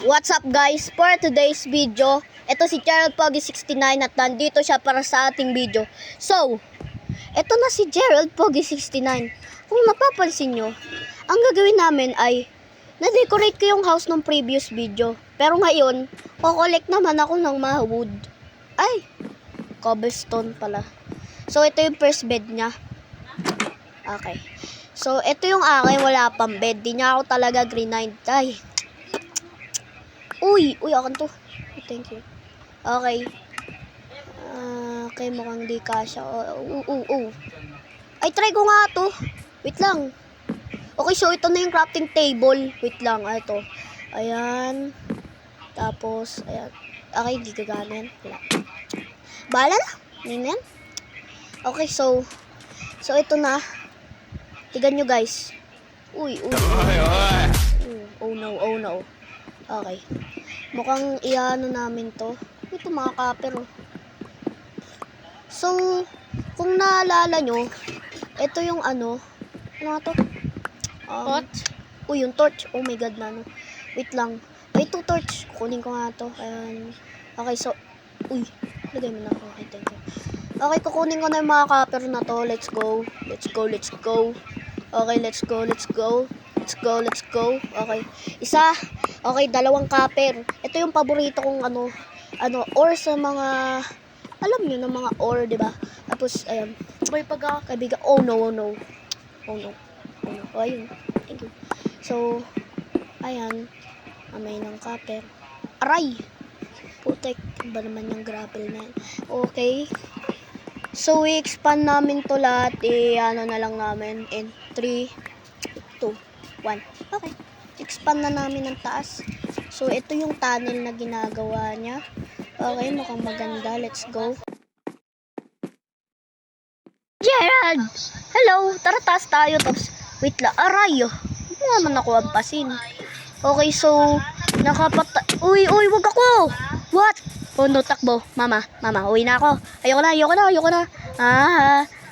What's up guys? For today's video, ito si Gerald Pogi 69 at nandito siya para sa ating video. So, ito na si Gerald Pogi 69. Kung mapapansin nyo, ang gagawin namin ay na-decorate ko yung house ng previous video. Pero ngayon, kukolect naman ako ng mga wood. Ay, cobblestone pala. So, ito yung first bed niya. Okay. So, ito yung akin, wala pang bed. Di niya ako talaga grenade. Ay. Uy, akin to. Thank you. Okay. Okay, mukhang di kasha. Ay, try ko nga to. Wait lang. Okay, so ito na yung crafting table. Wait lang, ito. Ayan. Tapos, ayan. Okay, di gaganin. Wala. Bahala na. Yan. Okay, so ito na. Tignan nyo, guys. Uy. Oh no. Okay. Mukhang iano namin to. Ito mga kaper. So, kung naalala nyo, ito yung ano nga to? Torch? Uy, yung torch. Oh my god, nano. Wait lang. Ay, ito torch. Kunin ko nga to. Ayan. Okay, so, uy. Lagay mo na. Okay, thank you. Okay, kukunin ko na yung mga kaper na to. Let's go. Okay, let's go. Okay. Isa. Okay, dalawang copper. Ito yung paborito kong ano, ore sa mga, alam nyo, ng mga ore, di ba? Tapos, ayan. May pagkakaibigan. Oh no. Ayun. Thank you. So, ayan. Amay ng copper. Aray! Putek. Ba naman yung gravel na yan. Okay. So, i-expand namin to lahat. Ano na lang namin. In 3, 2, 1. Okay. Expand na namin ng taas. So, ito yung tunnel na ginagawa niya. Okay, mukhang maganda. Let's go. Gerald! Hello! Tara, taas tayo. Tapos, wait lang. Aray! Hindi naman ako ampasin. Okay, so, Uy, wag ako! What? Oh, no, takbo. Mama, uwi na ako. Ayoko na.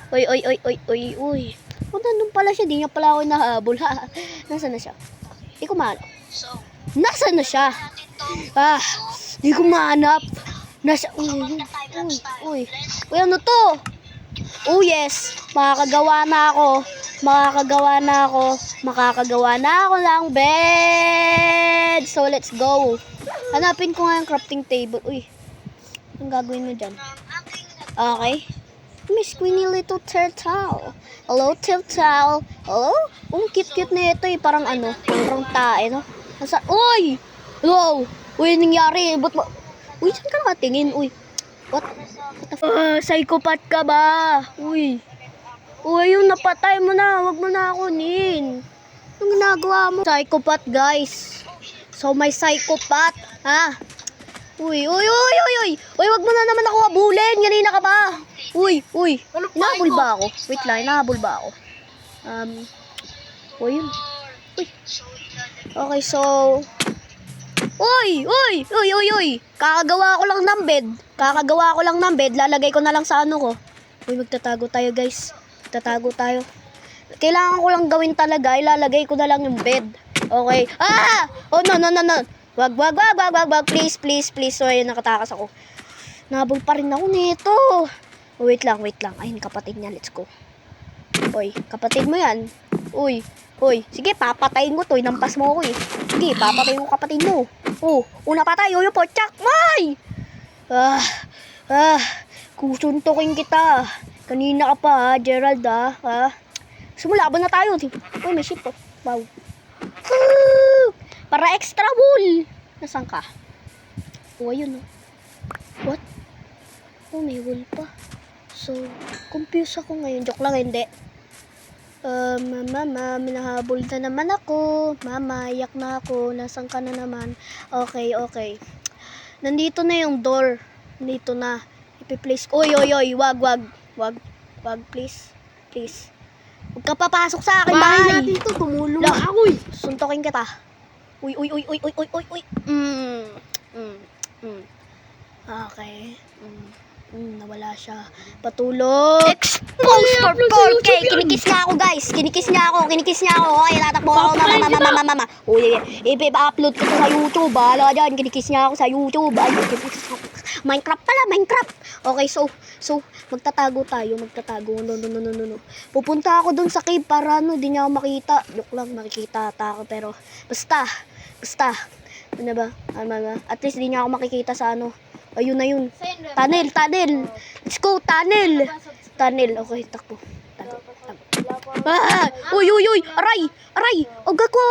Uy. Oh, nandun pala siya. Di niya pala ako nahabol. Nasaan na siya? Di ko mahanap. Nasaan na siya? Di ko mahanap. Uy, ano to? Oh yes, makakagawa na ako ng bed. So let's go. Hanapin ko nga yung crafting table. Uy, anong gagawin mo dyan? Okay. Miss Queenie Little Turtle. Hello, Turtle. Hello? Cute na ito eh. Parang parang tae, no? Uy! Hello! Uy, nangyari. Ba't mo? Uy, saan ka nakatingin? Uy. What? Psychopath ka ba? Uy, yung napatay mo na. Wag mo na kunin. Anong ginagawa mo? Psychopath, guys. So, may psychopath. Ha? Uy, wag mo na naman ako habulin. Ganina ka ba? Uy. Inahabol ba ako? Wait lang, inahabol ba ako? Uy. Okay, so... Uy. Kakagawa ko lang ng bed. Lalagay ko na lang sa ano ko. Uy, magtatago tayo, guys. Kailangan ko lang gawin talaga. Ilalagay ko na lang yung bed. Okay. Oh, no. Wag. Please. So, ayun, nakatakas ako. Nabol pa rin ako nito. Oh, wait lang. Ayun, kapatid niya. Let's go. Uy, kapatid mo yan. Uy. Sige, papatayin ko to. Inampas mo ako eh. Sige, papatayin ko kapatid mo. Una patay. Yung pochak. May! Kusuntukin kita. Kanina ka pa, Gerald, Sumulaban na tayo. Uy, may ship, Wow. Para extra wool. Nasaan ka? Ayun, What? May wool pa. So, confused ako ngayon. Joke lang, hindi. Mama, minahabol na naman ako. Mama, iyak na ako. Nasaan ka na naman? Okay. Nandito na yung door. Nandito na. Ipi-place. Uy. Wag, please. Huwag ka papasok sa akin, bahay. Natin to, tumulong ako. Suntokin kita. Uy. Okay. Nawala siya patulog. Expose for 4K. Kinikis niya ako, guys. Kinikis niya ako. Okay, tatakbo ako. Mama. Uy, ipa-upload ko sa YouTube. Bahala dyan. Kinikis niya ako sa YouTube. Ay, Minecraft pala, Minecraft. Okay, so, magtatago tayo. No. Pupunta ako dun sa cave para di niya ako makita. Joke lang, makikita ako. Pero, basta. Ano ba? At least di niya ako makikita sa Ayun na yun. Tunnel. Let's go, tunnel. Okay, takbo. Uy. Aray. Agad ko.